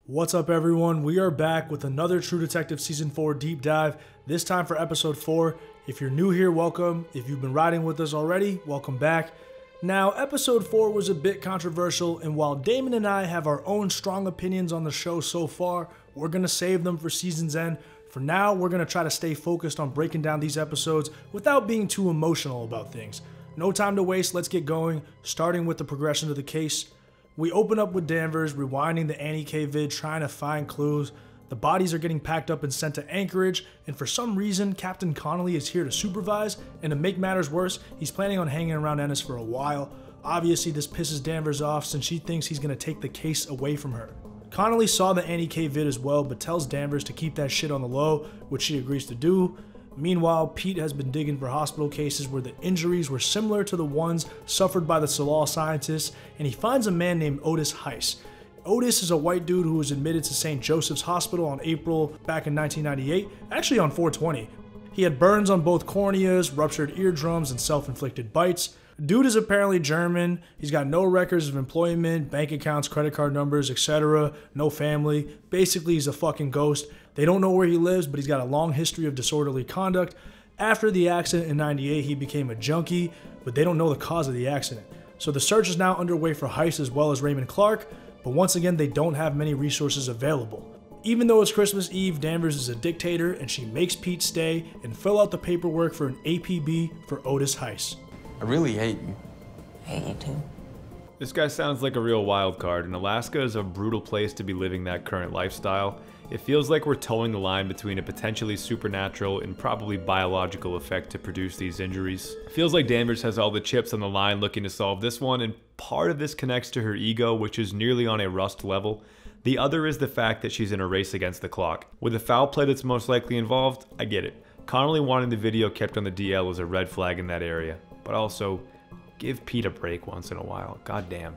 What's up, everyone? We are back with another True Detective Season 4 deep dive, this time for Episode 4. If you're new here, welcome. If you've been riding with us already, welcome back. Now, Episode 4 was a bit controversial, and while Damon and I have our own strong opinions on the show so far, we're going to save them for season's end. For now, we're going to try to stay focused on breaking down these episodes without being too emotional about things. No time to waste, let's get going, starting with the progression of the case. We open up with Danvers rewinding the Annie K vid, trying to find clues. The bodies are getting packed up and sent to Anchorage, and for some reason, Captain Connolly is here to supervise, and to make matters worse, he's planning on hanging around Ennis for a while. Obviously, this pisses Danvers off since she thinks he's going to take the case away from her. Connolly saw the Annie K vid as well, but tells Danvers to keep that shit on the low, which she agrees to do. Meanwhile, Pete has been digging for hospital cases where the injuries were similar to the ones suffered by the Solal scientists, and he finds a man named Otis Heiss. Otis is a white dude who was admitted to St. Joseph's Hospital on April back in 1998, actually on 4/20. He had burns on both corneas, ruptured eardrums, and self-inflicted bites. Dude is apparently German. He's got no records of employment, bank accounts, credit card numbers, etc. No family. Basically, he's a fucking ghost. They don't know where he lives, but he's got a long history of disorderly conduct. After the accident in 98, he became a junkie, but they don't know the cause of the accident. So the search is now underway for Heiss as well as Raymond Clark, but once again, they don't have many resources available. Even though it's Christmas Eve, Danvers is a dictator, and she makes Pete stay and fill out the paperwork for an APB for Otis Heiss. I really hate you. Hate you too. This guy sounds like a real wild card, and Alaska is a brutal place to be living that current lifestyle. It feels like we're towing the line between a potentially supernatural and probably biological effect to produce these injuries. It feels like Danvers has all the chips on the line looking to solve this one, and part of this connects to her ego, which is nearly on a rust level. The other is the fact that she's in a race against the clock. With the foul play that's most likely involved, I get it. Connolly wanting the video kept on the DL is a red flag in that area. But also, give Pete a break once in a while. God damn.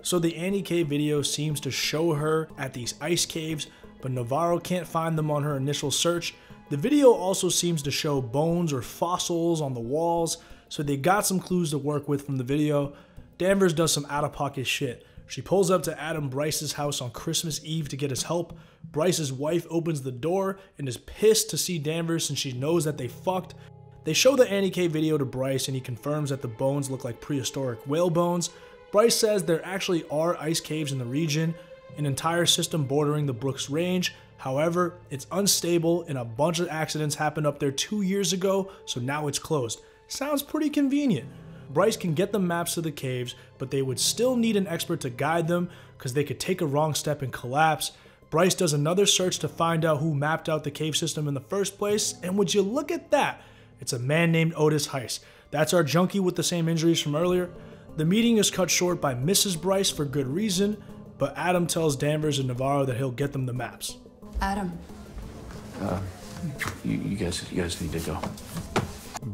So the Annie K video seems to show her at these ice caves, but Navarro can't find them on her initial search. The video also seems to show bones or fossils on the walls, so they got some clues to work with from the video. Danvers does some out-of-pocket shit. She pulls up to Adam Bryce's house on Christmas Eve to get his help. Bryce's wife opens the door and is pissed to see Danvers since she knows that they fucked. They show the Annie K video to Bryce and he confirms that the bones look like prehistoric whale bones. Bryce says there actually are ice caves in the region, an entire system bordering the Brooks Range. However, it's unstable and a bunch of accidents happened up there 2 years ago, so now it's closed. Sounds pretty convenient. Bryce can get them maps to the caves, but they would still need an expert to guide them because they could take a wrong step and collapse. Bryce does another search to find out who mapped out the cave system in the first place, and would you look at that? It's a man named Otis Heiss. That's our junkie with the same injuries from earlier. The meeting is cut short by Mrs. Bryce for good reason, but Adam tells Danvers and Navarro that he'll get them the maps. Adam. You guys need to go.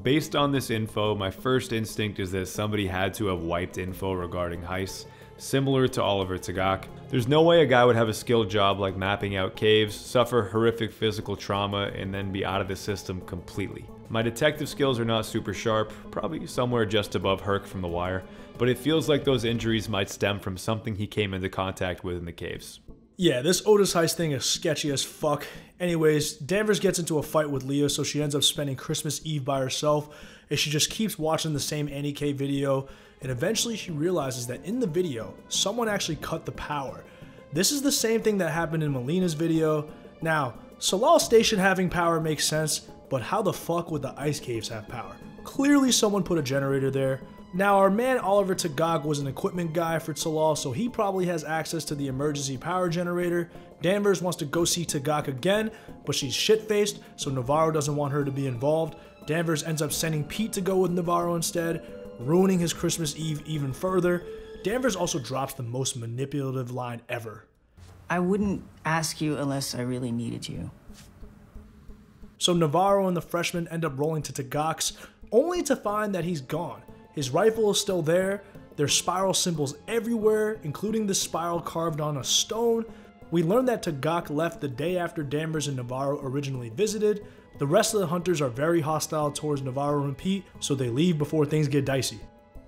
Based on this info, my first instinct is that somebody had to have wiped info regarding Heiss, similar to Oliver Tagaq. There's no way a guy would have a skilled job like mapping out caves, suffer horrific physical trauma, and then be out of the system completely. My detective skills are not super sharp, probably somewhere just above Herc from The Wire, but it feels like those injuries might stem from something he came into contact with in the caves. Yeah, this Otis Heiss thing is sketchy as fuck. Anyways, Danvers gets into a fight with Leah, so she ends up spending Christmas Eve by herself, and she just keeps watching the same Annie K video, and eventually she realizes that in the video, someone actually cut the power. This is the same thing that happened in Melina's video. Now, Solal Station having power makes sense, but how the fuck would the ice caves have power? Clearly someone put a generator there. Now, our man Oliver Tagaq was an equipment guy for Solal, so he probably has access to the emergency power generator. Danvers wants to go see Tagaq again, but she's shit-faced, so Navarro doesn't want her to be involved. Danvers ends up sending Pete to go with Navarro instead, ruining his Christmas Eve even further. Danvers also drops the most manipulative line ever. I wouldn't ask you unless I really needed you. So Navarro and the freshman end up rolling to Tagaq's, only to find that he's gone. His rifle is still there, there's spiral symbols everywhere, including the spiral carved on a stone. We learn that Tagaq left the day after Danvers and Navarro originally visited. The rest of the hunters are very hostile towards Navarro and Pete, so they leave before things get dicey.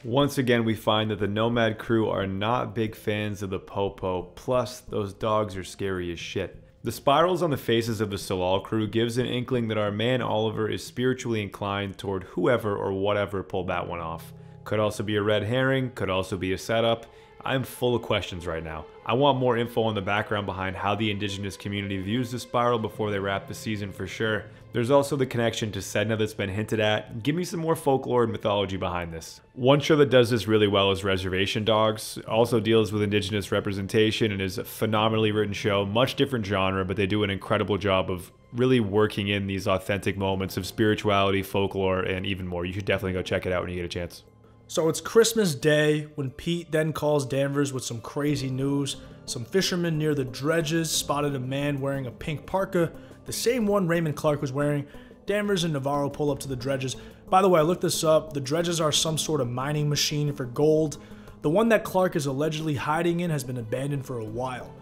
Once again, we find that the Nomad crew are not big fans of the Popo, plus those dogs are scary as shit. The spirals on the faces of the Salal crew gives an inkling that our man Oliver is spiritually inclined toward whoever or whatever pulled that one off. Could also be a red herring, could also be a setup. I'm full of questions right now. I want more info on the background behind how the indigenous community views the spiral before they wrap the season for sure. There's also the connection to Sedna that's been hinted at. Give me some more folklore and mythology behind this. One show that does this really well is Reservation Dogs. Also deals with indigenous representation and is a phenomenally written show. Much different genre, but they do an incredible job of really working in these authentic moments of spirituality, folklore, and even more. You should definitely go check it out when you get a chance. So it's Christmas Day when Pete then calls Danvers with some crazy news. Some fishermen near the Dredges spotted a man wearing a pink parka, the same one Raymond Clark was wearing. Danvers and Navarro pull up to the Dredges. By the way, I looked this up. The Dredges are some sort of mining machine for gold. The one that Clark is allegedly hiding in has been abandoned for a while.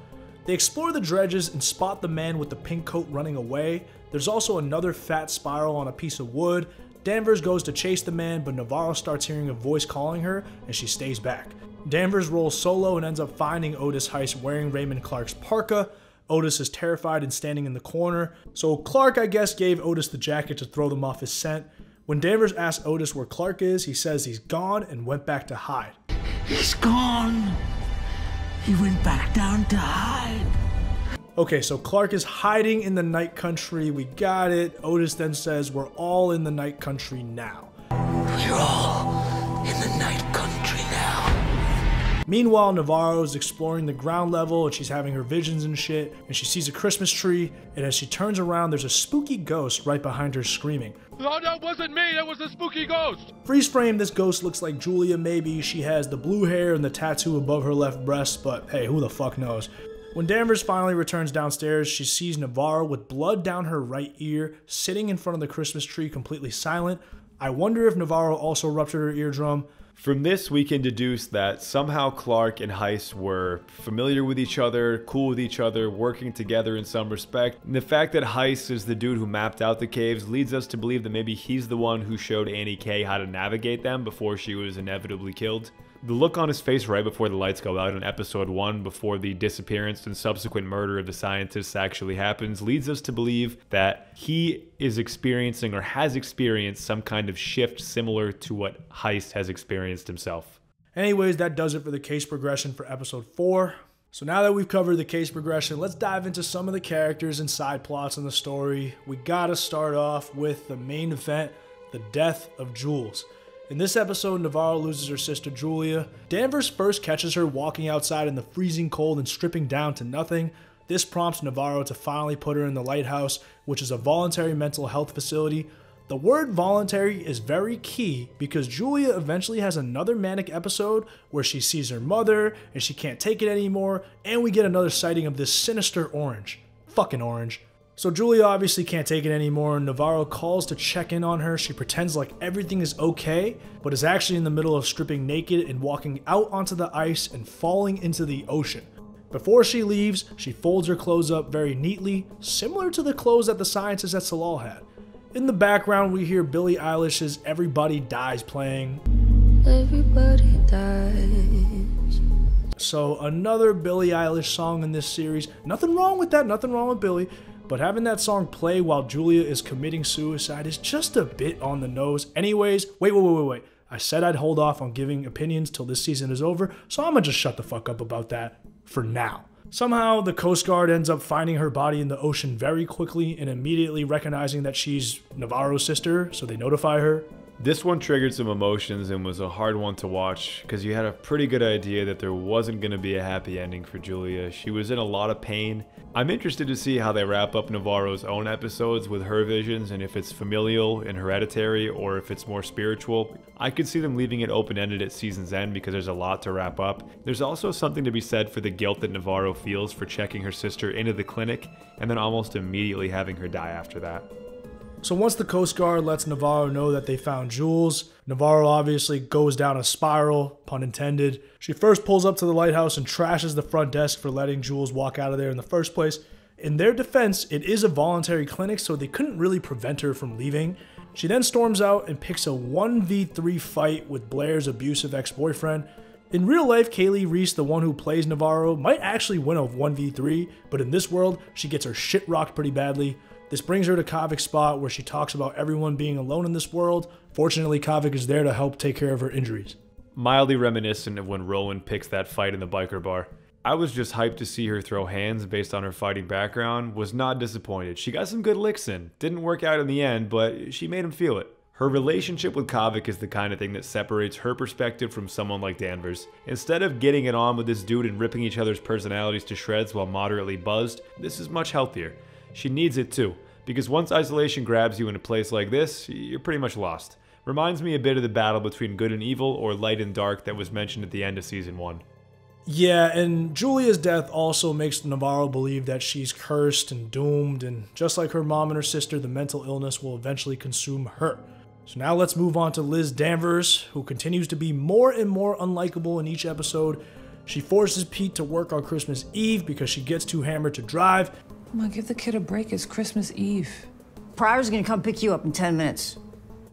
They explore the Dredges and spot the man with the pink coat running away. There's also another fat spiral on a piece of wood. Danvers goes to chase the man, but Navarro starts hearing a voice calling her, and she stays back. Danvers rolls solo and ends up finding Otis Heiss wearing Raymond Clark's parka. Otis is terrified and standing in the corner, so Clark, I guess, gave Otis the jacket to throw them off his scent. When Danvers asks Otis where Clark is, he says he's gone and went back to hide. He's gone. He went back down to hide. Okay, so Clark is hiding in the night country. We got it. Otis then says we're all in the night country now. We're all in the night country now. Meanwhile, Navarro is exploring the ground level and she's having her visions and shit, and she sees a Christmas tree, and as she turns around, there's a spooky ghost right behind her screaming. No, that wasn't me, that was a spooky ghost! Freeze frame, this ghost looks like Julia maybe. She has the blue hair and the tattoo above her left breast, but hey, who the fuck knows? When Danvers finally returns downstairs, she sees Navarro with blood down her right ear, sitting in front of the Christmas tree completely silent. I wonder if Navarro also ruptured her eardrum. From this, we can deduce that somehow Clark and Heiss were familiar with each other, cool with each other, working together in some respect. And the fact that Heiss is the dude who mapped out the caves leads us to believe that maybe he's the one who showed Annie K how to navigate them before she was inevitably killed. The look on his face right before the lights go out in episode 1, before the disappearance and subsequent murder of the scientists actually happens, leads us to believe that he is experiencing or has experienced some kind of shift similar to what Heiss has experienced himself. Anyways, that does it for the case progression for episode 4. So now that we've covered the case progression, let's dive into some of the characters and side plots in the story. We gotta start off with the main event, the death of Jules. In this episode, Navarro loses her sister Julia. Danvers first catches her walking outside in the freezing cold and stripping down to nothing. This prompts Navarro to finally put her in the lighthouse, which is a voluntary mental health facility. The word voluntary is very key because Julia eventually has another manic episode where she sees her mother and she can't take it anymore, and we get another sighting of this sinister orange. Fucking orange. So Julia obviously can't take it anymore. Navarro calls to check in on her. She pretends like everything is okay, but is actually in the middle of stripping naked and walking out onto the ice and falling into the ocean. Before she leaves, she folds her clothes up very neatly, similar to the clothes that the scientists at Salal had. In the background, we hear Billie Eilish's Everybody Dies playing. Everybody dies. So another Billie Eilish song in this series. Nothing wrong with that, nothing wrong with Billie. But having that song play while Julia is committing suicide is just a bit on the nose. Anyways, wait. I said I'd hold off on giving opinions till this season is over, so I'm gonna just shut the fuck up about that for now. Somehow, the Coast Guard ends up finding her body in the ocean very quickly and immediately recognizing that she's Navarro's sister, so they notify her. This one triggered some emotions and was a hard one to watch because you had a pretty good idea that there wasn't going to be a happy ending for Julia. She was in a lot of pain. I'm interested to see how they wrap up Navarro's own episodes with her visions and if it's familial and hereditary or if it's more spiritual. I could see them leaving it open-ended at season's end because there's a lot to wrap up. There's also something to be said for the guilt that Navarro feels for checking her sister into the clinic and then almost immediately having her die after that. So once the Coast Guard lets Navarro know that they found Jules, Navarro obviously goes down a spiral, pun intended. She first pulls up to the lighthouse and trashes the front desk for letting Jules walk out of there in the first place. In their defense, it is a voluntary clinic, so they couldn't really prevent her from leaving. She then storms out and picks a 1v3 fight with Blair's abusive ex-boyfriend. In real life, Kaylee Reese, the one who plays Navarro, might actually win a 1v3, but in this world, she gets her shit rocked pretty badly. This brings her to Qavvik's spot where she talks about everyone being alone in this world. Fortunately, Qavvik is there to help take care of her injuries. Mildly reminiscent of when Rowan picks that fight in the biker bar. I was just hyped to see her throw hands based on her fighting background, was not disappointed. She got some good licks in. Didn't work out in the end, but she made him feel it. Her relationship with Qavvik is the kind of thing that separates her perspective from someone like Danvers. Instead of getting it on with this dude and ripping each other's personalities to shreds while moderately buzzed, this is much healthier. She needs it too, because once isolation grabs you in a place like this, you're pretty much lost. Reminds me a bit of the battle between good and evil or light and dark that was mentioned at the end of season 1. Yeah, and Julia's death also makes Navarro believe that she's cursed and doomed, and just like her mom and her sister, the mental illness will eventually consume her. So now let's move on to Liz Danvers, who continues to be more and more unlikable in each episode. She forces Pete to work on Christmas Eve because she gets too hammered to drive. Come on, give the kid a break. It's Christmas Eve. Pryor's gonna come pick you up in 10 minutes.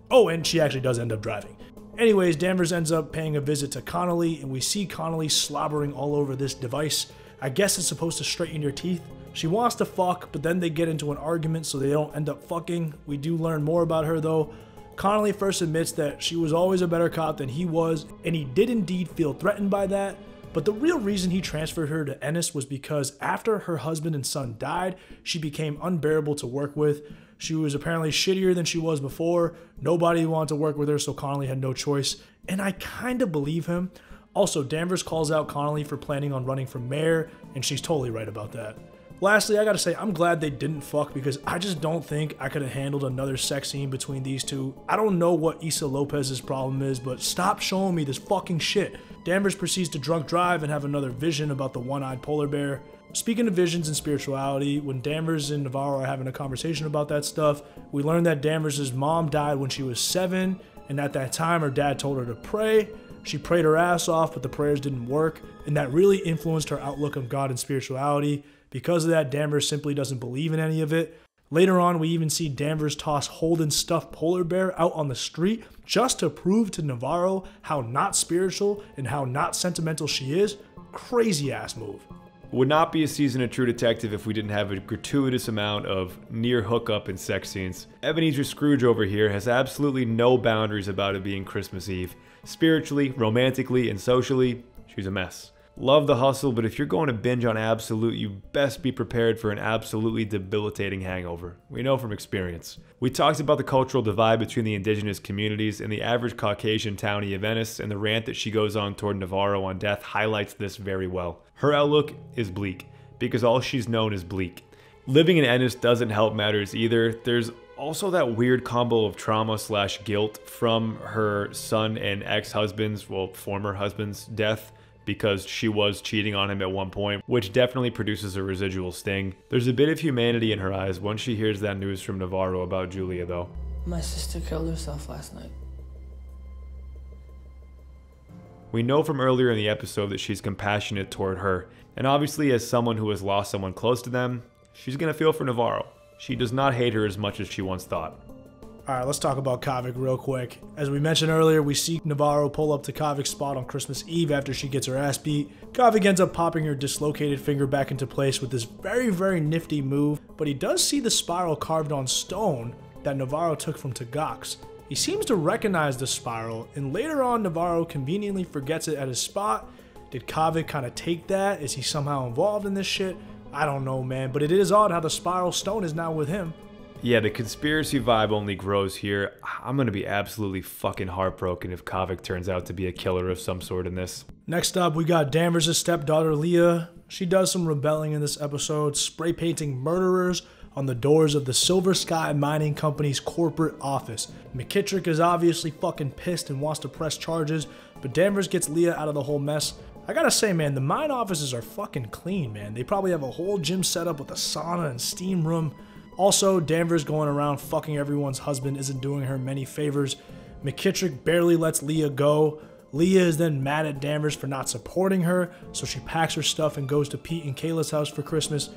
Oh, and she actually does end up driving. Anyways, Danvers ends up paying a visit to Connolly, and we see Connolly slobbering all over this device. I guess it's supposed to straighten your teeth. She wants to fuck, but then they get into an argument so they don't end up fucking. We do learn more about her though. Connolly first admits that she was always a better cop than he was, and he did indeed feel threatened by that. But the real reason he transferred her to Ennis was because after her husband and son died, she became unbearable to work with. She was apparently shittier than she was before. Nobody wanted to work with her, so Connolly had no choice. And I kind of believe him. Also, Danvers calls out Connolly for planning on running for mayor, and she's totally right about that. Lastly, I gotta say, I'm glad they didn't fuck because I just don't think I could have handled another sex scene between these two. I don't know what Issa Lopez's problem is, but stop showing me this fucking shit. Danvers proceeds to drunk drive and have another vision about the one-eyed polar bear. Speaking of visions and spirituality, when Danvers and Navarro are having a conversation about that stuff, we learn that Danvers' mom died when she was 7, and at that time her dad told her to pray. She prayed her ass off, but the prayers didn't work, and that really influenced her outlook on God and spirituality. Because of that, Danvers simply doesn't believe in any of it. Later on, we even see Danvers toss Holden's stuffed polar bear out on the street just to prove to Navarro how not spiritual and how not sentimental she is. Crazy ass move. Would not be a season of True Detective if we didn't have a gratuitous amount of near hookup and sex scenes. Ebenezer Scrooge over here has absolutely no boundaries about it being Christmas Eve. Spiritually, romantically, and socially, she's a mess. Love the hustle, but if you're going to binge on Absolute, you best be prepared for an absolutely debilitating hangover. We know from experience. We talked about the cultural divide between the indigenous communities and the average Caucasian townie of Ennis, and the rant that she goes on toward Navarro on death highlights this very well. Her outlook is bleak, because all she's known is bleak. Living in Ennis doesn't help matters either. There's also that weird combo of trauma/guilt from her son and ex-husband's, well, former husband's death, because she was cheating on him at one point, which definitely produces a residual sting. There's a bit of humanity in her eyes once she hears that news from Navarro about Julia, though. My sister killed herself last night. We know from earlier in the episode that she's compassionate toward her, and obviously as someone who has lost someone close to them, she's gonna feel for Navarro. She does not hate her as much as she once thought. Alright, let's talk about Qavvik real quick. As we mentioned earlier, we see Navarro pull up to Qavvik's spot on Christmas Eve after she gets her ass beat. Qavvik ends up popping her dislocated finger back into place with this very nifty move, but he does see the spiral carved on stone that Navarro took from Tagaq's. He seems to recognize the spiral, and later on Navarro conveniently forgets it at his spot. Did Qavvik kind of take that? Is he somehow involved in this shit? I don't know, man, but it is odd how the spiral stone is now with him. Yeah, the conspiracy vibe only grows here. I'm gonna be absolutely fucking heartbroken if Qavvik turns out to be a killer of some sort in this. Next up, we got Danvers' stepdaughter, Leah. She does some rebelling in this episode, spray painting murderers on the doors of the Silver Sky Mining Company's corporate office. McKittrick is obviously fucking pissed and wants to press charges, but Danvers gets Leah out of the whole mess. I gotta say, man, the mine offices are fucking clean, man. They probably have a whole gym set up with a sauna and steam room. Also, Danvers going around fucking everyone's husband isn't doing her many favors. McKittrick barely lets Leah go. Leah is then mad at Danvers for not supporting her, so she packs her stuff and goes to Pete and Kayla's house for Christmas.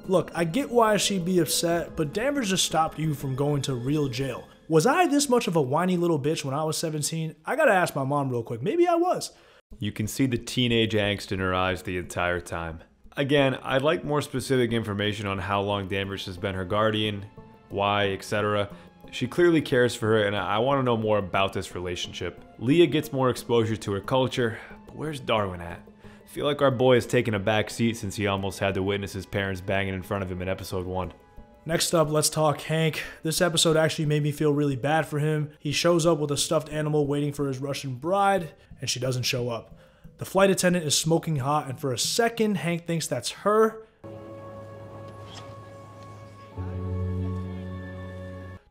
Look, I get why she'd be upset, but Danvers just stopped you from going to real jail. Was I this much of a whiny little bitch when I was 17? I gotta ask my mom real quick. Maybe I was. You can see the teenage angst in her eyes the entire time. Again, I'd like more specific information on how long Danvers has been her guardian, why, etc. She clearly cares for her, and I want to know more about this relationship. Leah gets more exposure to her culture, but where's Darwin at? I feel like our boy has taken a back seat since he almost had to witness his parents banging in front of him in episode 1. Next up, let's talk Hank. This episode actually made me feel really bad for him. He shows up with a stuffed animal waiting for his Russian bride, and she doesn't show up. The flight attendant is smoking hot, and for a second, Hank thinks that's her.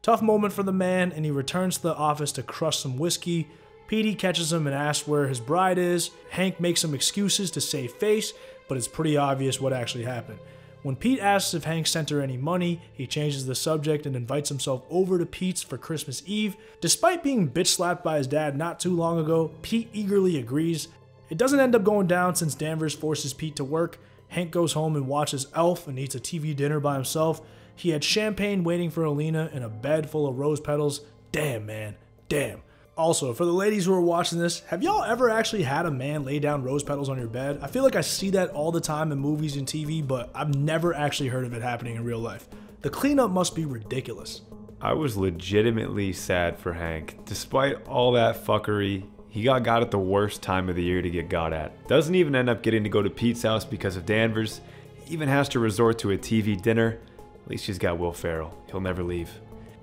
Tough moment for the man, and he returns to the office to crush some whiskey. Petey catches him and asks where his bride is. Hank makes some excuses to save face, but it's pretty obvious what actually happened. When Pete asks if Hank sent her any money, he changes the subject and invites himself over to Pete's for Christmas Eve. Despite being bitch slapped by his dad not too long ago, Pete eagerly agrees. It doesn't end up going down since Danvers forces Pete to work. Hank goes home and watches Elf and eats a TV dinner by himself. He had champagne waiting for Alina and a bed full of rose petals. Damn, man. Damn. Also, for the ladies who are watching this, have y'all ever actually had a man lay down rose petals on your bed? I feel like I see that all the time in movies and TV, but I've never actually heard of it happening in real life. The cleanup must be ridiculous. I was legitimately sad for Hank. Despite all that fuckery, he got at the worst time of the year to get got at. Doesn't even end up getting to go to Pete's house because of Danvers. He even has to resort to a TV dinner. At least he's got Will Ferrell. He'll never leave.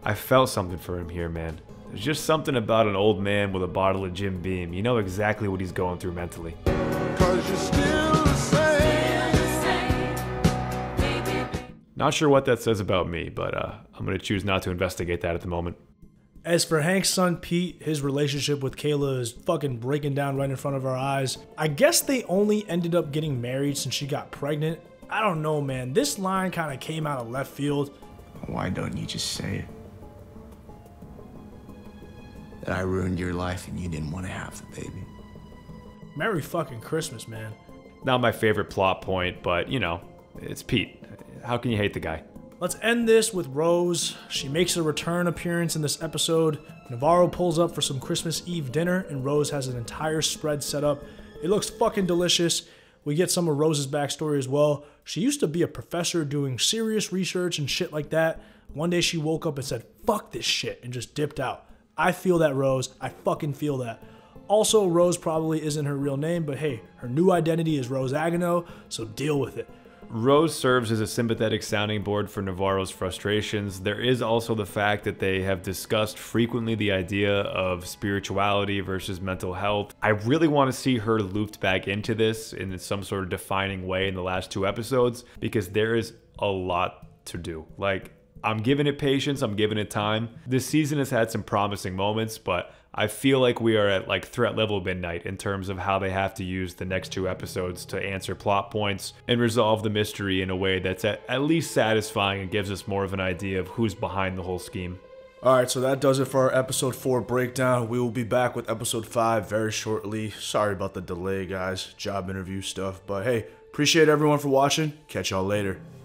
I felt something for him here, man. There's just something about an old man with a bottle of Jim Beam. You know exactly what he's going through mentally. 'Cause you're still the same. Not sure what that says about me, but I'm gonna choose not to investigate that at the moment. As for Hank's son Pete, his relationship with Kayla is fucking breaking down right in front of our eyes. I guess they only ended up getting married since she got pregnant. I don't know, man. This line kind of came out of left field. Why don't you just say it? That I ruined your life and you didn't want to have the baby. Merry fucking Christmas, man. Not my favorite plot point, but you know, it's Pete. How can you hate the guy? Let's end this with Rose. She makes a return appearance in this episode. Navarro pulls up for some Christmas Eve dinner, and Rose has an entire spread set up. It looks fucking delicious. We get some of Rose's backstory as well. She used to be a professor doing serious research and shit like that. One day she woke up and said, fuck this shit, and just dipped out. I feel that, Rose. I fucking feel that. Also, Rose probably isn't her real name, but hey, her new identity is Rose Agano, so deal with it. Rose serves as a sympathetic sounding board for Navarro's frustrations. There is also the fact that they have discussed frequently the idea of spirituality versus mental health. I really want to see her looped back into this in some sort of defining way in the last 2 episodes, because there is a lot to do. Like, I'm giving it patience, I'm giving it time. This season has had some promising moments, but I feel like we are at like threat level midnight in terms of how they have to use the next 2 episodes to answer plot points and resolve the mystery in a way that's at least satisfying and gives us more of an idea of who's behind the whole scheme. Alright, so that does it for our episode 4 breakdown. We will be back with episode 5 very shortly. Sorry about the delay, guys. Job interview stuff. But hey, appreciate everyone for watching. Catch y'all later.